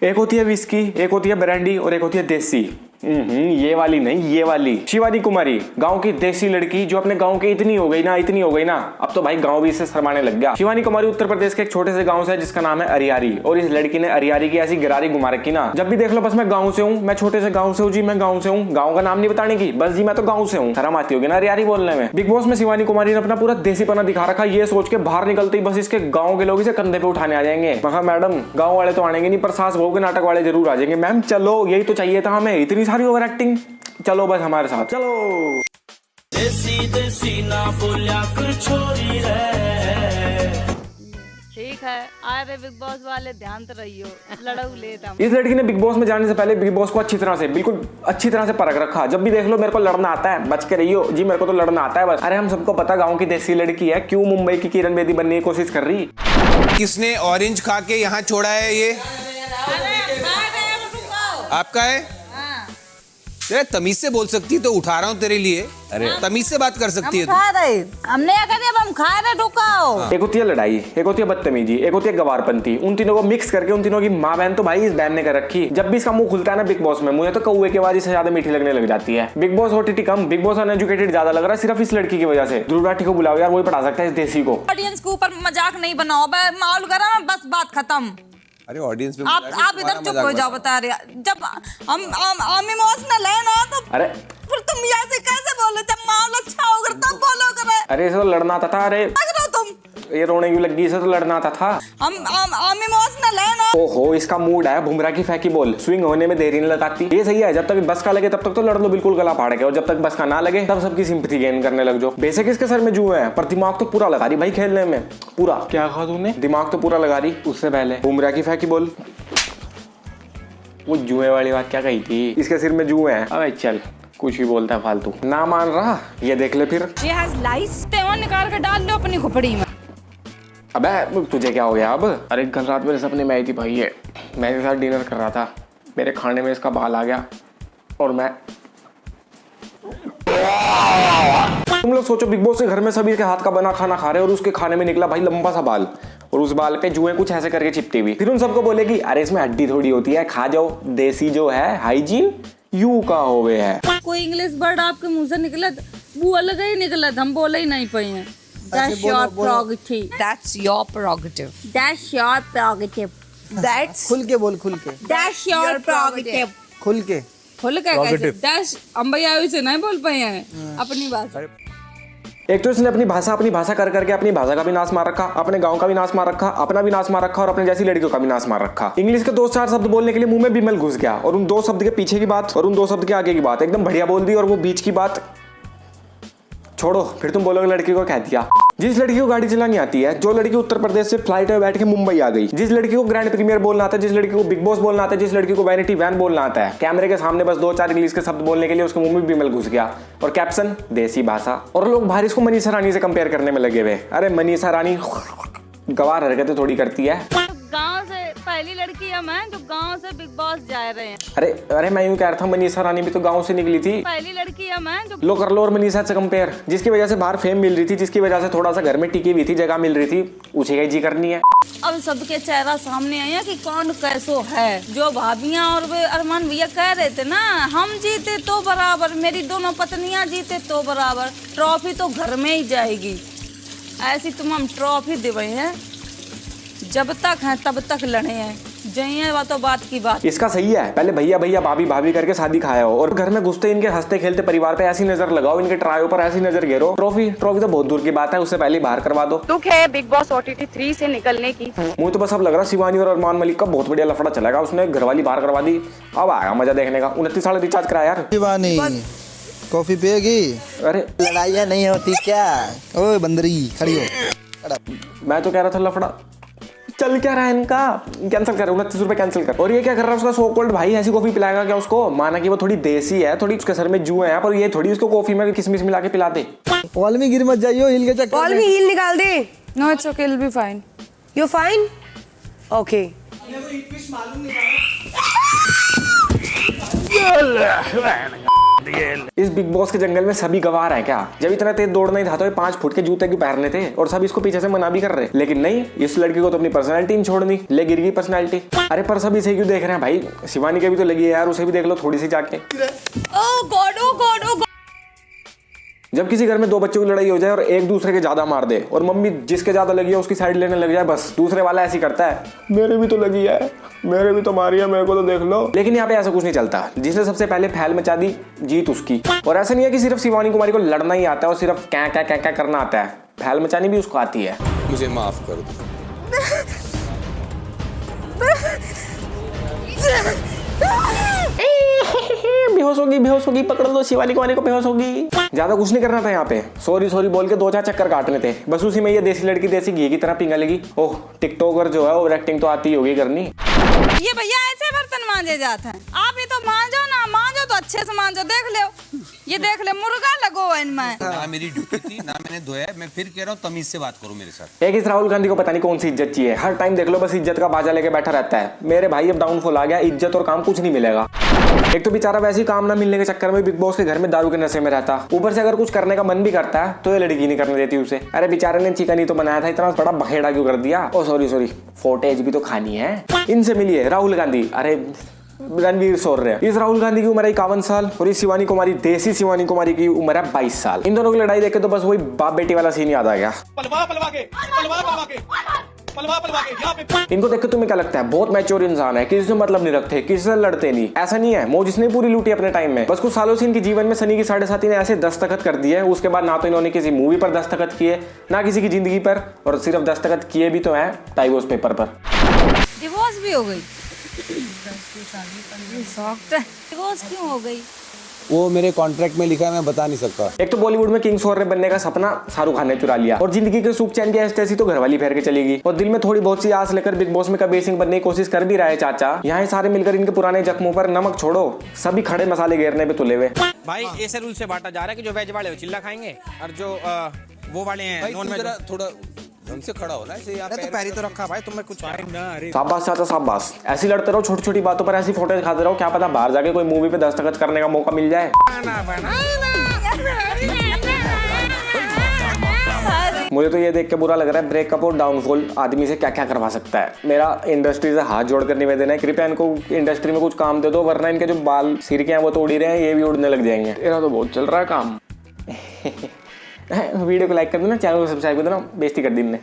एक होती है विस्की, एक होती है ब्रांडी और एक होती है देसी। ये वाली नहीं, ये वाली शिवानी कुमारी, गांव की देसी लड़की जो अपने गांव की इतनी हो गई ना, अब तो भाई गांव भी इसे शर्माने लग गया। शिवानी कुमारी उत्तर प्रदेश के एक छोटे से गांव से है जिसका नाम है अरियारी, और इस लड़की ने अरियारी की ऐसी गिरारी घुमा रखी ना, जब भी देख लो बस मैं गाँव से हूँ, मैं छोटे से गाँव से हूँ जी, मैं गाँव से हूँ, गाँव का नाम नहीं बताने की, बस जी मैं तो गाँव से हूँ। शर्म आती होगी ना अरियारी बोलने में। बिग बॉस में शिवानी कुमारी ने अपना पूरा देसीपना दिखा रखा, ये सोच के बाहर निकलते ही बस इसके गाँव के लोग इसे कंधे पे उठाने आ जाएंगे। मगर मैडम गाँव वाले तो आएंगे नहीं, पर सास बहू के नाटक वाले जरूर आ जाएंगे। मैम चलो, यही तो चाहिए था हमें, इतनी सारी ओवर एक्टिंग, चलो बस हमारे साथ चलो। देसी देसी ना बोलिया कर छोरी है। ठीक है, आ रहे बिग बॉस वाले, ध्यान तो रहियो, लड़ाऊ लेता। इस लड़की ने बिग बॉस में जाने से पहले बिग बॉस को बिल्कुल अच्छी तरह से परख रखा। जब भी देख लो मेरे को लड़ना आता है, बच के रहियो जी, मेरे को तो लड़ना आता है बस। अरे हम सबको पता गांव की देसी लड़की है, क्यों मुंबई की किरण बेदी बनने की कोशिश कर रही। किसने ऑरेंज खा के यहाँ छोड़ा है? ये आपका है? तेरे तमीज से बोल सकती है तो उठा रहा हूँ तेरे लिए। अरे तमीज से बात कर सकती है तू। हमने क्या कर दिया, हम खा रहे ढुकाओ। एक होती है लड़ाई, एक होती है बदतमीजी, एक होती है गवारपंती। उन तीनों को मिक्स करके उन तीनों की माँ बहन तो भाई इस बहन ने कर रखी। जब भी इसका मुंह खुलता है ना बिग बॉस में, मुझे तो कौवे की आवाज से ज्यादा मीठी लगने लग जाती है। बिग बॉस ओटीटी कम, बिग बॉस अनएजुकेटेड ज्यादा लग रहा है सिर्फ इस लड़की की वजह से। ध्रुव राठी को बुलाओ यार, वही पढ़ा सकता है इस देसी को। ऑडियंस के ऊपर मजाक नहीं बनाओ, माहौल करा ना, बस बात खत्म। अरे ऑडियंस पे आप इधर चुप हो जाओ, बता रहे जब हम इमोशनल है ना, तो अरे फिर तुम ऐसे कैसे बोलो? जब माहौल अच्छा होगा तब बोलो करे। अरे इसे तो लड़ना आता था। अरे तुम ये रोने क्यों लगी? इसे तो लड़ना आता था। हम इमोशनल है ना। ओहो, इसका मूड है बुमराह की फेंकी बॉल, स्विंग होने में देरी नहीं लगाती। ये सही है, जब तक बस का लगे तब तक तो लड़ लो बिल्कुल गला फाड़ के, और जब तक बस का ना लगे तब सबकी सिंपैथी गेन करने लग जाओ। बेसिक इसके सर में जुए हैं, पर दिमाग तो पूरा लगा रही भाई खेलने में, पूरा। क्या कहा तूने? दिमाग तो पूरा लगा रही। उससे पहले बुमराह की फेंकी बॉल, वो जुए वाली बात क्या कही थी? इसके सिर में जुए हैं। अबे चल, कुछ भी बोलता है फालतू। ना मान रहा, ये देख ले फिर। निकाल कर डाल लो अपनी खोपड़ी में। अबे तुझे क्या हो गया अब? अरे कल रात मेरे सपने में आई थी भाई, ये मैं इसके साथ डिनर कर रहा था, मेरे खाने में इसका बाल आ गया, और मैं तुम लोग सोचो बिग बॉस के घर में सभी के हाथ का बना खाना खा रहे, और उसके खाने में निकला भाई लंबा सा बाल, और उस बाल पे जुएं कुछ ऐसे करके चिपटी हुई। फिर उन सबको बोलेगी अरे इसमें हड्डी थोड़ी होती है, खा जाओ, देसी जो है हाइजीन यू का हो गए है। कोई इंग्लिश वर्ड आपके मुंह से निकला, वो अलग ही निकला, हम बोले ही नहीं पाए हैं। That's your prerogative. That's your prerogative. That's your prerogative. That's खुल के बोल, खुल के, That's your prerogative. खुल के। खुल के कैसे? That's हम भैया से नहीं बोल पाए हैं अपनी भाषा। एक तो इसने अपनी भाषा कर करके अपनी भाषा का भी नाश मार रखा, अपने गांव का भी नाश मार रखा, अपना भी नाश मार रखा, और अपने जैसी लड़कियों का भी नाश मार रखा। इंग्लिश के 2-4 शब्द बोलने के लिए मुंह में बिमल घुस गया, और उन 2 शब्द के पीछे की बात और उन 2 शब्द के आगे की बात एकदम बढ़िया बोल दी, और वो बीच की बात छोड़ो, फिर तुम बोलोगे लड़की को कह दिया। जिस लड़की को गाड़ी चलानी आती है, जो लड़की उत्तर प्रदेश से फ्लाइट में बैठ के मुंबई आ गई, जिस लड़की को ग्रैंड प्रीमियर बोलना आता है, जिस लड़की को बिग बॉस बोलना आता है, जिस लड़की को वैनिटी वैन बोलना आता है, कैमरे के सामने बस 2-4 इंग्लिश के शब्द बोलने के लिए उसके मुंह में बिमल घुस गया, और कैप्शन देसी भाषा, और लोग बाहर इसको मनीषा रानी से कंपेयर करने में लगे हुए। अरे मनीषा रानी गवार हरकतें थोड़ी करती है। गांव से पहली लड़की है मैं जो गांव से बिग बॉस जा रहे हैं। अरे मैं यूं कह रहा था, मनीषा रानी भी तो गांव से निकली थी। पहली लड़की है मैं जो लो कर लो और मनीषा से कंपेयर, जिसकी वजह से बाहर फेम मिल रही थी, जिसकी वजह से थोड़ा सा घर में टिकी हुई थी, जगह मिल रही थी, उसे का जी करनी है। अब सबके चेहरा सामने आया कि कौन कैसो है। जो भाभियां और वे अरमान भैया कह रहे थे ना, हम जीते तो बराबर, मेरी दोनों पत्नियां जीते तो बराबर, ट्रॉफी तो घर में ही जाएगी। ऐसी तुम हम ट्रॉफी दिवे हैं, जब तक हैं तब तक लड़े हैं, जइए बातों बात की बात। इसका सही है, पहले भैया भैया भाभी भाभी करके शादी खाया हो, और घर में घुसते इनके हंसते खेलते परिवार पे ऐसी नजर लगाओ, इनके ट्रायो पर ऐसी नजर घेरो। ट्रॉफी तो बहुत दूर की बात है, उससे पहले बाहर करवा दो। दुख है बिग बॉस OTT 3 से निकलने की। मुझे तो बस अब लग रहा शिवानी और अरमान मलिक का बहुत बढ़िया लफड़ा चलेगा, उसने घरवाली बाहर करवा दी, अब आएगा मजा देखने का। 29 साल रिचार्ज कराया यार। शिवानी कॉफी पिएगी? अरे लड़ाइयाँ नहीं होती क्या? ओए बंदरी खड़ी हो। मैं तो कह रहा था लफड़ा चल क्या रहा है इनका, कैंसिल कर, 29 रुपए कैंसिल कर। और ये क्या कर रहा है उसका सो कॉल्ड भाई, ऐसी कॉफी पिलाएगा क्या उसको? माना कि वो थोड़ी देसी है, थोड़ी उसके सर में जुए हैं, पर ये थोड़ी उसको कॉफी में किसमिस मिला के पिला दे। बॉल में गिर मत जाइयो, हिल के चक्कर बॉल में हील निकाल दे। No, it's okay. It'll be fine. You're fine? Okay. इस बिग बॉस के जंगल में सभी गवार हैं क्या? जब इतना तेज दौड़ना ही था तो ये 5 फुट के जूते क्यों पहनने थे? और सब इसको पीछे से मना भी कर रहे, लेकिन नहीं, इस लड़की को तो अपनी पर्सनैलिटी नहीं छोड़नी, ले गिर गई पर्सनैलिटी। अरे पर सब इसे क्यों देख रहे हैं भाई? शिवानी के भी तो लगी है यार, उसे भी देख लो थोड़ी सी जाके। ओह गॉड, ओह गॉड, ओह गॉड। जब किसी घर में 2 बच्चों की लड़ाई हो जाए और एक दूसरे के ज्यादा मार दे और मम्मी जिसके ज्यादा लगी है उसकी साइड लेने लग जाए, बस दूसरे वाला ऐसे करता है, मेरे भी तो लगी है, मेरे भी तो मारी है, मेरे को तो देख लो। लेकिन यहाँ पे ऐसा कुछ नहीं चलता, जिसने सबसे पहले फैल मचा दी जीत उसकी। और ऐसा नहीं है कि सिर्फ शिवानी कुमारी को लड़ना ही आता है और सिर्फ क्या क्या क्या क्या करना आता है, फैल मचानी भी उसको आती है। मुझे माफ कर दो। बेहोश होगी, पकड़ लो शिवानी कुमारी को, बेहोश होगी। ज्यादा कुछ नहीं करना था यहाँ पे, सॉरी सॉरी बोल के 2-4 चक्कर काटने थे, बस उसी में ये देसी लड़की देसी घी की तरह पिंगा लगी। ओह टिकटॉकर जो है वो एक्टिंग तो आती होगी करनी। ये भैया ऐसे बर्तन मांजे जाते हैं? आप ही तो मांजो ना, मांजो तो अच्छे से मांजो। देख लो, ये देख ले, मुर्गा लगो है इनमें। ना मेरी ड्यूटी थी ना मैंने धोया, मैं फिर कह रहा हूँ तमीज से बात करो मेरे साथ। एक इस राहुल गांधी को पता नहीं कौन सी इज्जत चाहिए, हर टाइम देख लो बस इज्जत का बाजा लेके बैठा रहता है। मेरे भाई अब डाउनफॉल आ गया, इज्जत और काम कुछ नहीं मिलेगा। एक तो बेचारा वैसे ही काम ना मिलने के चक्कर में बिग बॉस के घर में दारू के नशे में रहता, ऊपर से अगर कुछ करने का मन भी करता है तो ये लड़की नहीं करने देती उसे। अरे बेचारे ने चिकन ही तो बनाया था, इतना बड़ा बखेड़ा क्यों कर दिया? ओ सॉरी फोटेज भी तो खानी है। इनसे मिलिए राहुल गांधी, अरे रणवीर सौर्य। इस राहुल गांधी की उम्र है 51 साल और इस शिवानी कुमारी, देसी शिवानी कुमारी की उम्र है 22 साल। इन दोनों की लड़ाई देखे तो बस वही बाप बेटी वाला सीन याद आ गया। इनको देख के तुम्हें क्या लगता है? बहुत मैच्योर इंसान है, किसी से मतलब नहीं रखते, किसी से लड़ते नहीं। ऐसा नहीं है, मौज इसने पूरी लूटी अपने टाइम में। बस कुछ सालों से इनके जीवन में सनी की 7.5 ने ऐसे दस्तखत कर दिए, उसके बाद ना तो इन्होंने किसी मूवी पर दस्तखत किए ना किसी की जिंदगी पर, और सिर्फ दस्तखत किए भी तो है डाइवोर्स पेपर पर। डिवोर्स भी हो गई? डिवोर्स क्यों हो गई? वो मेरे कॉन्ट्रैक्ट में लिखा है, मैं बता नहीं सकता। एक तो बॉलीवुड में किंग सौर्य बनने का सपना शाहरुख खान ने चुरा लिया और जिंदगी के सुख चैन की ऐसी तो घरवाली फेर के चलेगी। और दिल में थोड़ी बहुत सी आस लेकर बिग बॉस में कबीर सिंह बनने की कोशिश कर भी रहा है चाचा। यहाँ सारे मिलकर इनके पुराने जख्मों पर नमक छोड़ो, सभी खड़े मसाले घेरने पे तुले हुए। भाई ऐसे रूल से बांटा जा रहा है कि जो वेज वाले वो चिल्ला खाएंगे और जो वो वाले हैं नॉन वेज थोड़ा ढंग से खड़ा हो ना, ऐसे यहाँ तो पैरी तो रखा भाई, तुम्हें कुछ शाबाश चाचा शाबाश, ऐसी लड़ते रहो, छोटी छोटी बातों पर ऐसी फोटो दिखाते रहो, क्या पता बाहर जाके कोई मूवी पे दस्तखत करने का मौका मिल जाए। मुझे तो ये देख के बुरा लग रहा है, ब्रेकअप और डाउनफॉल आदमी से क्या क्या करवा सकता है। मेरा इंडस्ट्री से हाथ जोड़कर निवेदन है, कृपया इनको इंडस्ट्री में कुछ काम दे दो, वरना इनके जो बाल सिर के हैं वो तो उड़ ही रहे हैं, ये भी उड़ने लग जाएंगे। तेरा तो बहुत चल रहा है काम। वीडियो को लाइक कर देना, चैनल को सब्सक्राइब कर देना, बेइज्जती कर दी इनने।